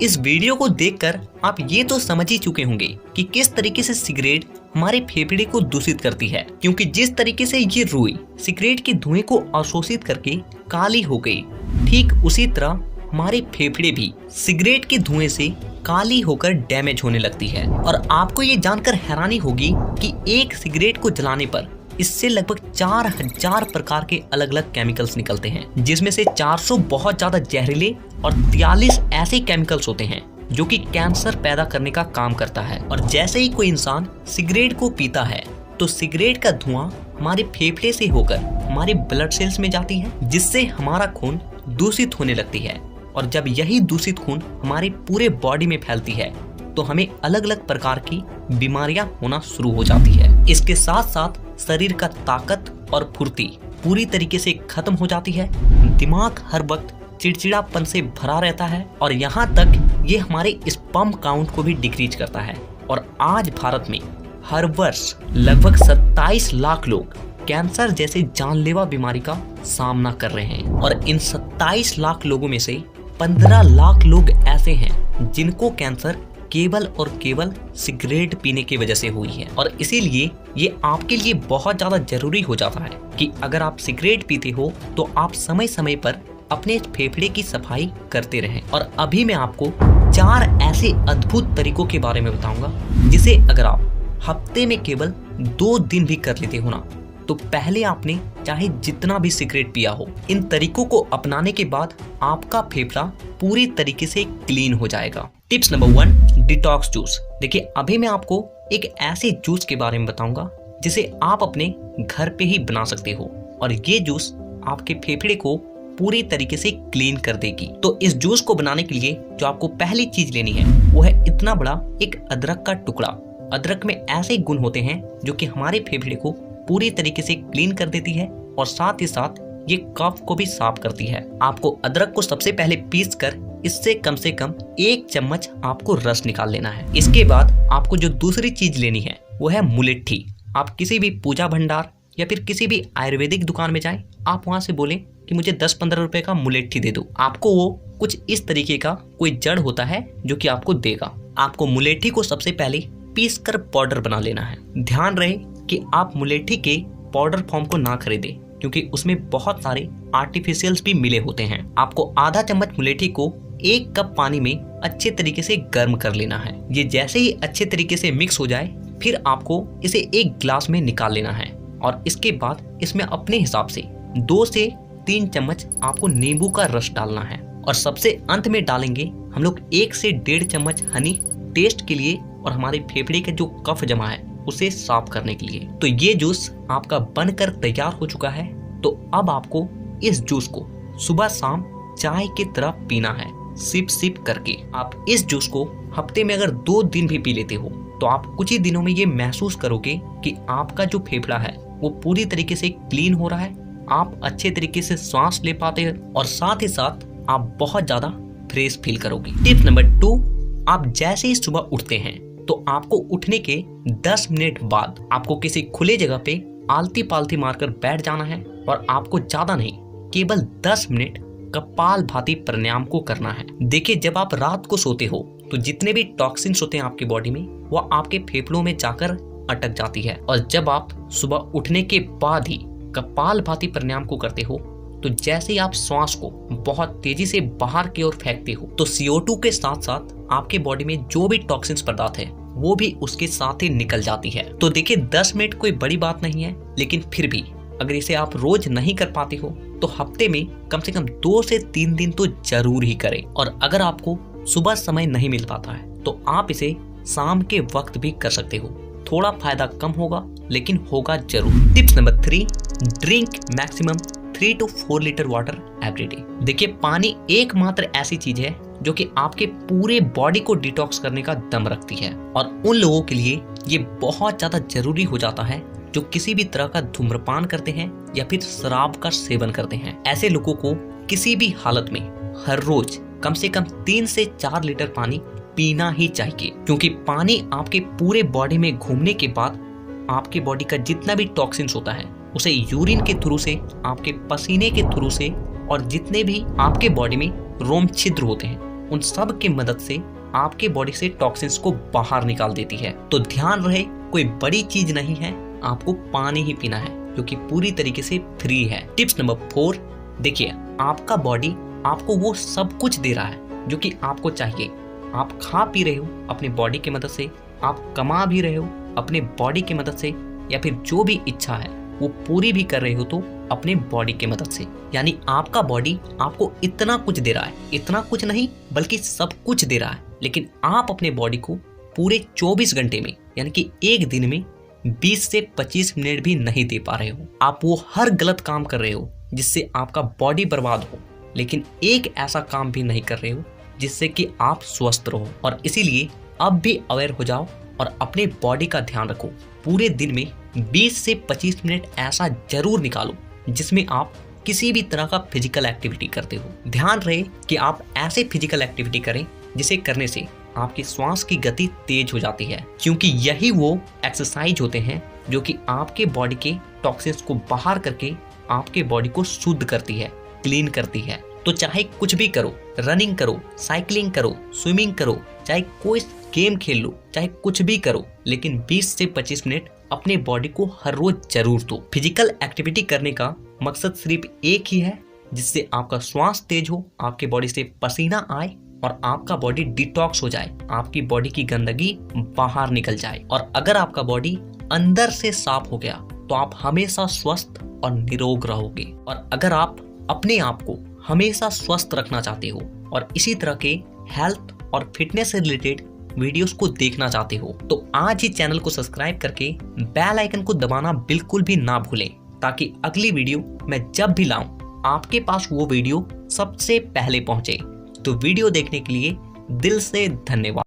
इस वीडियो को देखकर आप ये तो समझ ही चुके होंगे कि किस तरीके से सिगरेट हमारे फेफड़े को दूषित करती है, क्योंकि जिस तरीके से ये रुई सिगरेट के धुएं को अवशोषित करके काली हो गई, ठीक उसी तरह हमारे फेफड़े भी सिगरेट के धुएं से काली होकर डैमेज होने लगती है। और आपको ये जानकर हैरानी होगी कि एक सिगरेट को जलाने पर इससे लगभग 4000 प्रकार के अलग अलग केमिकल्स निकलते हैं, जिसमें से 400 बहुत ज्यादा जहरीले और 43 ऐसे केमिकल्स होते हैं जो कि कैंसर पैदा करने का काम करता है। और जैसे ही कोई इंसान सिगरेट को पीता है तो सिगरेट का धुआं हमारे फेफड़े से होकर हमारे ब्लड सेल्स में जाती है, जिससे हमारा खून दूषित होने लगती है। और जब यही दूषित खून हमारे पूरे बॉडी में फैलती है तो हमें अलग अलग प्रकार की बीमारियां होना शुरू हो जाती है। इसके साथ साथ शरीर का ताकत और फुर्ती पूरी तरीके से खत्म हो जाती है, दिमाग हर वक्त चिड़चिड़ापन से भरा रहता है और यहाँ तक ये हमारे स्पर्म काउंट को भी डिक्रीज करता है। और आज भारत में हर वर्ष लगभग 27 लाख लोग कैंसर जैसे जानलेवा बीमारी का सामना कर रहे हैं। और इन 27 लाख लोगों में से 15 लाख लोग ऐसे हैं जिनको कैंसर केवल और केवल सिगरेट पीने की वजह से हुई है। और इसीलिए ये आपके लिए बहुत ज्यादा जरूरी हो जाता है कि अगर आप सिगरेट पीते हो तो आप समय समय पर अपने फेफड़े की सफाई करते रहें। और अभी मैं आपको 4 ऐसे अद्भुत तरीकों के बारे में बताऊंगा जिसे अगर आप हफ्ते में केवल 2 दिन भी कर लेते हो ना, तो पहले आपने चाहे जितना भी सिगरेट पिया हो, इन तरीकों को अपनाने के बाद आपका फेफड़ा पूरी तरीके से क्लीन हो जाएगा। Tips number 1, detox juice. देखिए, अभी मैं आपको एक ऐसे जूस के बारे में बताऊंगा जिसे आप अपने घर पे ही बना सकते हो और ये जूस आपके फेफड़े को पूरी तरीके से क्लीन कर देगी। तो इस जूस को बनाने के लिए जो आपको पहली चीज लेनी है वो है इतना बड़ा एक अदरक का टुकड़ा। अदरक में ऐसे गुण होते हैं जो कि हमारे फेफड़े को पूरी तरीके से क्लीन कर देती है और साथ ही साथ ये कफ को भी साफ करती है। आपको अदरक को सबसे पहले पीस कर इससे कम से कम 1 चम्मच आपको रस निकाल लेना है। इसके बाद आपको जो दूसरी चीज लेनी है वो है मुलेठी। आप किसी भी पूजा भंडार या फिर किसी भी आयुर्वेदिक दुकान में जाएं, आप वहां से बोलें कि मुझे 10-15 रुपए का मुलेठी दे दो। आपको वो कुछ इस तरीके का कोई जड़ होता है जो कि आपको देगा। आपको मुलेठी को सबसे पहले पीस कर पाउडर बना लेना है। ध्यान रहे कि आप मुलेठी के पाउडर फॉर्म को ना खरीदें, क्योंकि उसमें बहुत सारे आर्टिफिशियल्स भी मिले होते हैं। आपको आधा चम्मच मुलेठी को 1 कप पानी में अच्छे तरीके से गर्म कर लेना है। ये जैसे ही अच्छे तरीके से मिक्स हो जाए, फिर आपको इसे एक ग्लास में निकाल लेना है और इसके बाद इसमें अपने हिसाब से 2 से 3 चम्मच आपको नींबू का रस डालना है। और सबसे अंत में डालेंगे हम लोग 1 से 1.5 चम्मच हनी, टेस्ट के लिए और हमारे फेफड़े का जो कफ जमा है उसे साफ करने के लिए। तो ये जूस आपका बनकर तैयार हो चुका है। तो अब आपको इस जूस को सुबह शाम चाय की तरह पीना है, सिप सिप करके। आप इस जूस को हफ्ते में अगर 2 दिन भी पी लेते हो तो आप कुछ ही दिनों में ये महसूस करोगे कि आपका जो फेफड़ा है वो पूरी तरीके से क्लीन हो रहा है, आप अच्छे तरीके से सांस ले पाते हैं और साथ ही साथ आप बहुत ज्यादा फ्रेश फील करोगे। टिप नंबर 2, आप जैसे ही सुबह उठते हैं तो आपको उठने के 10 मिनट बाद आपको किसी खुले जगह पे आलती पालती मारकर बैठ जाना है और आपको ज्यादा नहीं, केवल 10 मिनट कपालभाति प्राणायाम को करना है। देखिए, जब आप रात को सोते हो तो जितने भी टॉक्सिन्स होते हैं आपकी बॉडी में वो आपके फेफड़ों में जाकर अटक जाती है। और जब आप सुबह उठने के बाद ही कपालभाति प्राणायाम को करते हो तो जैसे ही आप श्वास को बहुत तेजी से बाहर की ओर फेंकते हो तो CO2 के साथ साथ आपके बॉडी में जो भी टॉक्सिन्स पदार्थ है वो भी उसके साथ ही निकल जाती है। तो देखिए, 10 मिनट कोई बड़ी बात नहीं है, लेकिन फिर भी अगर इसे आप रोज नहीं कर पाते हो तो हफ्ते में कम से कम 2 से 3 दिन तो जरूर ही करें। और अगर आपको सुबह समय नहीं मिल पाता है तो आप इसे शाम के वक्त भी कर सकते हो। थोड़ा फायदा कम होगा लेकिन होगा जरूर। Tips number 3, drink maximum 3 to 4 litre water everyday. देखिए, पानी एकमात्र ऐसी चीज है जो कि आपके पूरे बॉडी को डिटॉक्स करने का दम रखती है। और उन लोगों के लिए ये बहुत ज्यादा जरूरी हो जाता है जो किसी भी तरह का धूम्रपान करते हैं या फिर शराब का सेवन करते हैं। ऐसे लोगों को किसी भी हालत में हर रोज कम से कम 3 से 4 लीटर पानी पीना ही चाहिए, क्योंकि पानी आपके पूरे बॉडी में घूमने के बाद आपके बॉडी का जितना भी टॉक्सिन्स होता है उसे यूरिन के थ्रू से, आपके पसीने के थ्रू से और जितने भी आपके बॉडी में रोम छिद्र होते हैं उन सब की मदद से आपके बॉडी से टॉक्सिन्स को बाहर निकाल देती है। तो ध्यान रहे, कोई बड़ी चीज नहीं है, आपको पानी ही पीना है जो कि पूरी तरीके से फ्री है। टिप्स नंबर 4, देखिए आपका बॉडी आपको वो सब कुछ दे रहा है जो कि आपको चाहिए। आप खा पी रहे हो अपनी बॉडी की मदद से, आप कमा भी रहे हो अपने बॉडी की मदद से, या फिर जो भी इच्छा है वो पूरी भी कर रहे हो तो अपने बॉडी की मदद से। यानी आपका बॉडी आपको इतना कुछ दे रहा है, इतना कुछ नहीं बल्कि सब कुछ दे रहा है, लेकिन आप अपने बॉडी को पूरे 24 घंटे में यानी कि एक दिन में 20 से 25 मिनट भी नहीं दे पा रहे हो। आप वो हर गलत काम कर रहे हो जिससे आपका बॉडी बर्बाद हो, लेकिन एक ऐसा काम भी नहीं कर रहे हो जिससे कि आप स्वस्थ रहो। और इसीलिए अब भी अवेयर हो जाओ और अपने बॉडी का ध्यान रखो। पूरे दिन में 20 से 25 मिनट ऐसा जरूर निकालो जिसमें आप किसी भी तरह का फिजिकल एक्टिविटी करते हो। ध्यान रहे कि आप ऐसे फिजिकल एक्टिविटी करें जिसे करने से आपकी श्वास की गति तेज हो जाती है, क्योंकि यही वो एक्सरसाइज होते हैं जो कि आपके बॉडी के टॉक्सिन्स को बाहर करके आपके बॉडी को शुद्ध करती है, क्लीन करती है। तो चाहे कुछ भी करो, रनिंग करो, साइकिलिंग करो, स्विमिंग करो, चाहे कोई गेम खेल लो, चाहे कुछ भी करो, लेकिन 20 से 25 मिनट अपने बॉडी को हर रोज जरूर दो। फिजिकल एक्टिविटी करने का मकसद सिर्फ एक ही है, जिससे आपका श्वास तेज हो, आपके बॉडी से पसीना आए और आपका बॉडी डिटॉक्स हो जाए, आपकी बॉडी की गंदगी बाहर निकल जाए। और अगर आपका बॉडी अंदर से साफ हो गया तो आप हमेशा स्वस्थ और निरोग रहोगे। और अगर आप अपने आप को हमेशा स्वस्थ रखना चाहते हो और इसी तरह के हेल्थ और फिटनेस से रिलेटेड वीडियोस को देखना चाहते हो तो आज ही चैनल को सब्सक्राइब करके बेल आइकन को दबाना बिल्कुल भी ना भूलें, ताकि अगली वीडियो मैं जब भी लाऊं आपके पास वो वीडियो सबसे पहले पहुंचे। तो वीडियो देखने के लिए दिल से धन्यवाद।